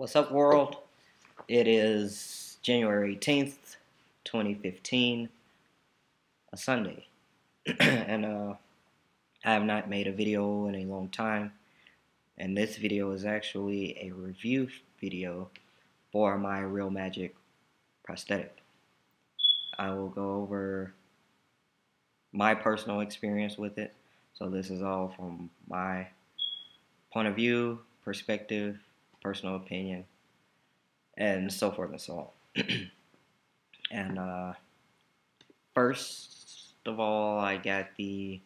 What's up, world? It is January 18th, 2015, a Sunday. and I have not made a video in a long time. And this video is actually a review video for my ReelMagik prosthetic. I will go over my personal experience with it. So this is all from my point of view, perspective, personal opinion, and so forth and so on. And first of all, I got the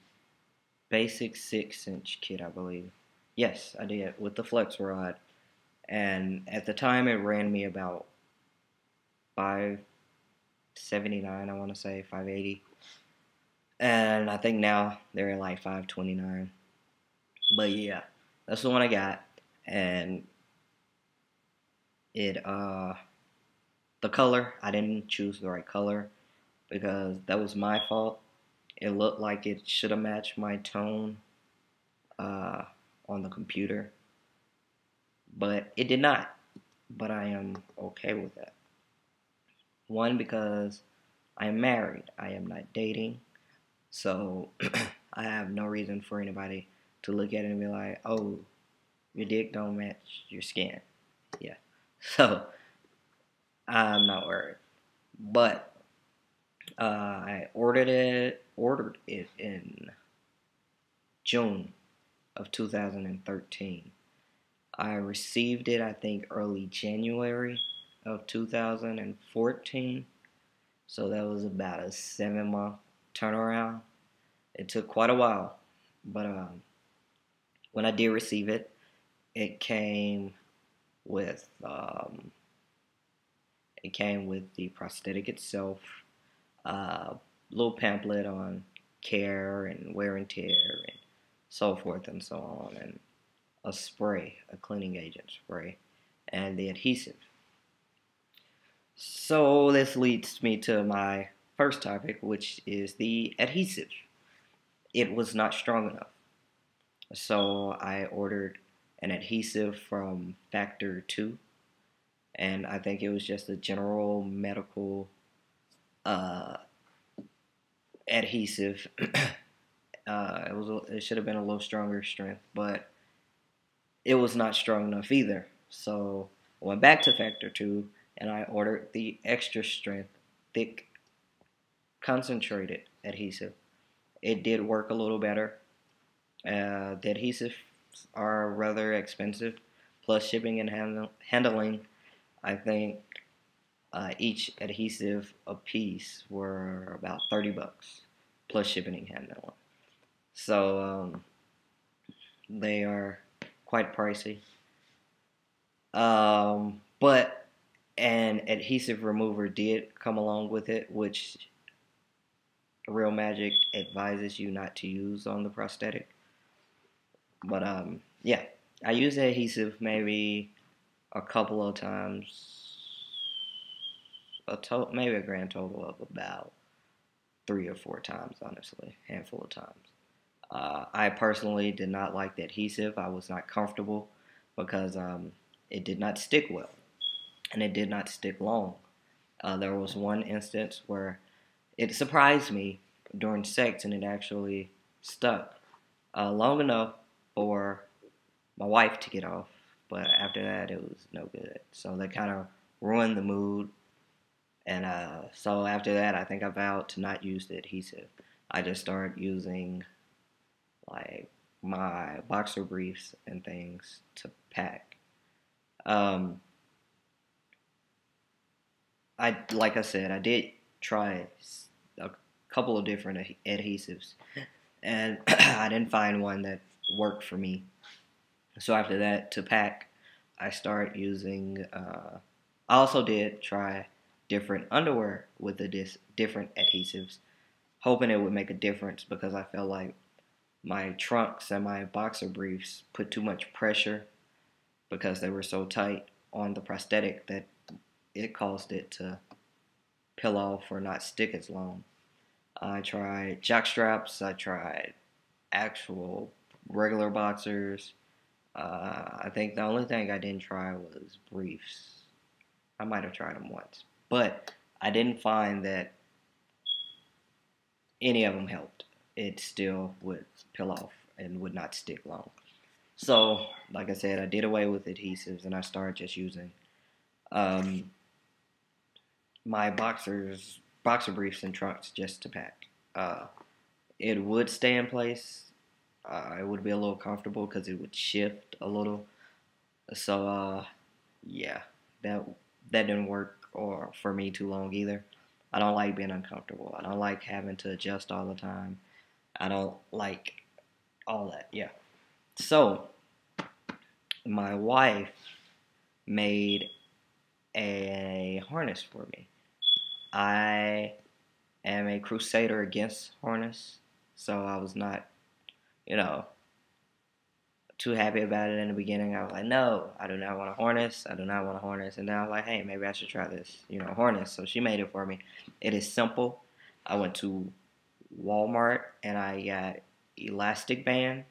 basic 6-inch kit, I believe. Yes, I did, with the flex rod. And at the time, it ran me about $579, I want to say, $580. And I think now they're at like $529. But yeah, that's the one I got. And it, the color, I didn't choose the right color because that was my fault. It looked like it should have matched my tone on the computer, but it did not. But I am okay with that. One, because I'm married. I am not dating. So I have no reason for anybody to look at it and be like, oh, your dick don't match your skin. Yeah. So I'm not worried. But I ordered it in June of 2013. I received it, I think, early January of 2014. So that was about a 7-month turnaround. It took quite a while, but when I did receive it, it came with the prosthetic itself, little pamphlet on care and wear and tear and so forth and so on, and a spray, a cleaning agent spray, and the adhesive. So this leads me to my first topic, which is the adhesive. It was not strong enough. So I ordered an adhesive from Factor 2, and I think it was just a general medical adhesive. It should have been a little stronger strength, but it was not strong enough either. So I went back to Factor 2 and I ordered the extra strength, thick, concentrated adhesive. It did work a little better. The adhesives are rather expensive, plus shipping and handling. I think each adhesive a piece were about $30, plus shipping and handling. So they are quite pricey. But an adhesive remover did come along with it, which ReelMagik advises you not to use on the prosthetic. But yeah, I used the adhesive maybe a couple of times, maybe a grand total of about 3 or 4 times, honestly, handful of times. I personally did not like the adhesive. I was not comfortable because it did not stick well, and it did not stick long. There was one instance where it surprised me during sex, and it actually stuck long enough for my wife to get off, but after that it was no good. So that kind of ruined the mood, and so after that I think I vowed to not use the adhesive. I just started using like my boxer briefs and things to pack. Like I said, I did try a couple of different adhesives, and I didn't find one that worked for me. So after that, to pack, I started using. I also did try different underwear with the different adhesives, hoping it would make a difference because I felt like my trunks and my boxer briefs put too much pressure because they were so tight on the prosthetic that it caused it to peel off or not stick as long. I tried jock straps, I tried actual regular boxers, I think the only thing I didn't try was briefs. I might have tried them once, but I didn't find that any of them helped. It still would peel off and would not stick long. So, like I said, I did away with adhesives and I started just using um, my boxer briefs and trunks just to pack. Uh, it would stay in place. It would be a little comfortable because it would shift a little. So, yeah, that that didn't work or for me too long either. I don't like being uncomfortable. I don't like having to adjust all the time. I don't like all that. Yeah. So, my wife made a harness for me. I am a crusader against harness, so I was not, you know, too happy about it in the beginning. I was like, no, I do not want a harness. I do not want a harness. And then I was like, hey, maybe I should try this, harness. So she made it for me. It is simple. I went to Walmart and I got elastic band,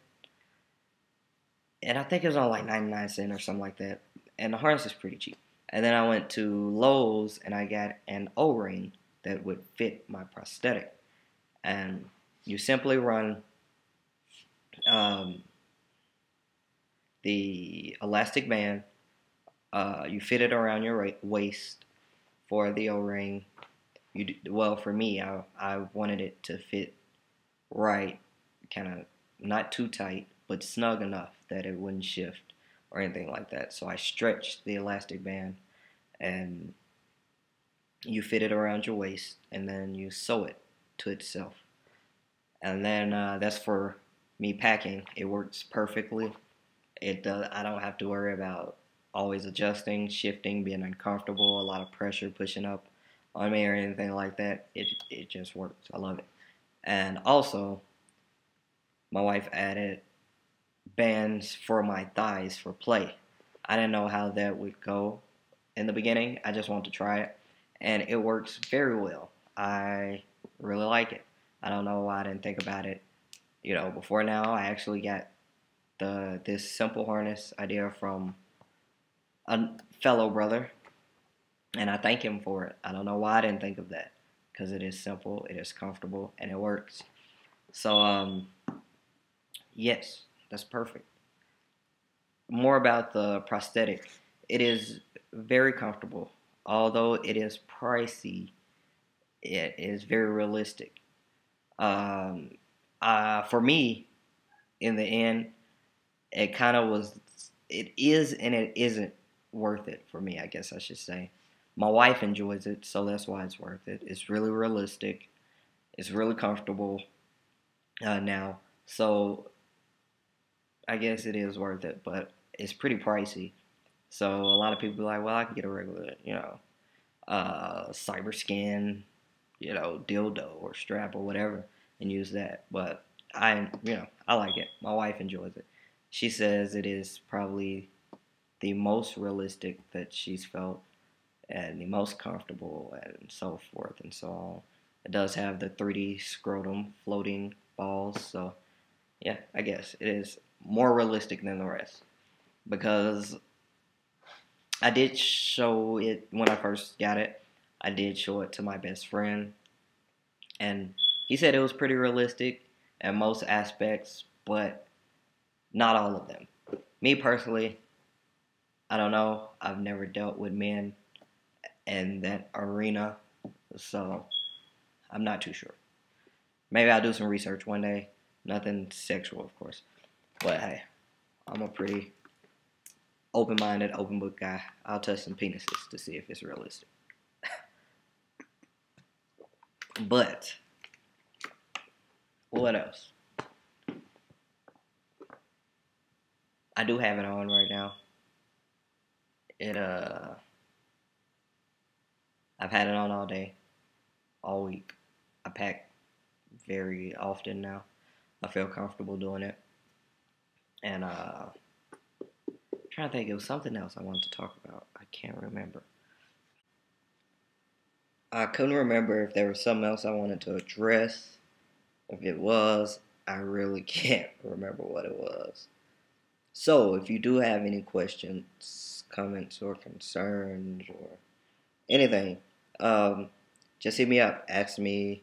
and I think it was on like 99 cents or something like that. And the harness is pretty cheap. And then I went to Lowe's and I got an O-ring that would fit my prosthetic. And you simply run um, the elastic band. You fit it around your waist for the O-ring. Well, for me, I wanted it to fit right, kind of not too tight, but snug enough that it wouldn't shift or anything like that. So I stretched the elastic band and you fit it around your waist and then you sew it to itself. And then that's for me packing. It works perfectly. It does. I don't have to worry about always adjusting, shifting, being uncomfortable, a lot of pressure pushing up on me or anything like that. It just works. I love it. And also, my wife added bands for my thighs for play. I didn't know how that would go in the beginning. I just wanted to try it, and it works very well. I really like it. I don't know why I didn't think about it, before now. I actually got this simple harness idea from a fellow brother, and I thank him for it. I don't know why I didn't think of that, because it is simple, it is comfortable, and it works. So, yes, that's perfect. More about the prosthetic. It is very comfortable. Although it is pricey, it is very realistic. Um, for me, in the end, it kind of was, it is and it isn't worth it for me, I guess I should say. My wife enjoys it, so that's why it's worth it. It's really realistic. It's really comfortable now. So I guess it is worth it, but it's pretty pricey. So a lot of people are like, well, I can get a regular, cyber skin, dildo or strap or whatever and use that. But I like it. My wife enjoys it. She says it is probably the most realistic that she's felt and the most comfortable and so forth and so on. It does have the 3D scrotum floating balls, so yeah, I guess it is more realistic than the rest because I did show it when I first got it. I did show it to my best friend, and he said it was pretty realistic in most aspects, but not all of them. Me personally, I don't know. I've never dealt with men in that arena, so I'm not too sure. Maybe I'll do some research one day. Nothing sexual, of course. But hey, I'm a pretty open-minded, open book guy. I'll touch some penises to see if it's realistic. But what else? I do have it on right now. I've had it on all day, all week. I pack very often now. I feel comfortable doing it. And I'm trying to think, it was something else I wanted to talk about. I can't remember. I couldn't remember if there was something else I wanted to address. If it was, I really can't remember what it was. So if you do have any questions, comments, or concerns, or anything, um, just hit me up. Ask me,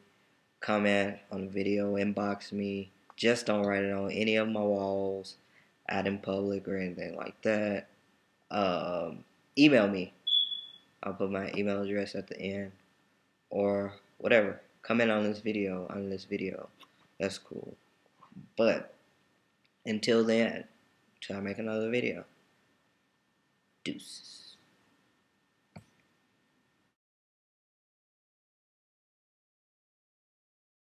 comment on the video, inbox me. Just don't write it on any of my walls, out in public or anything like that. Email me. I'll put my email address at the end, or whatever. Comment on this video. That's cool. But until then, try to make another video. Deuces.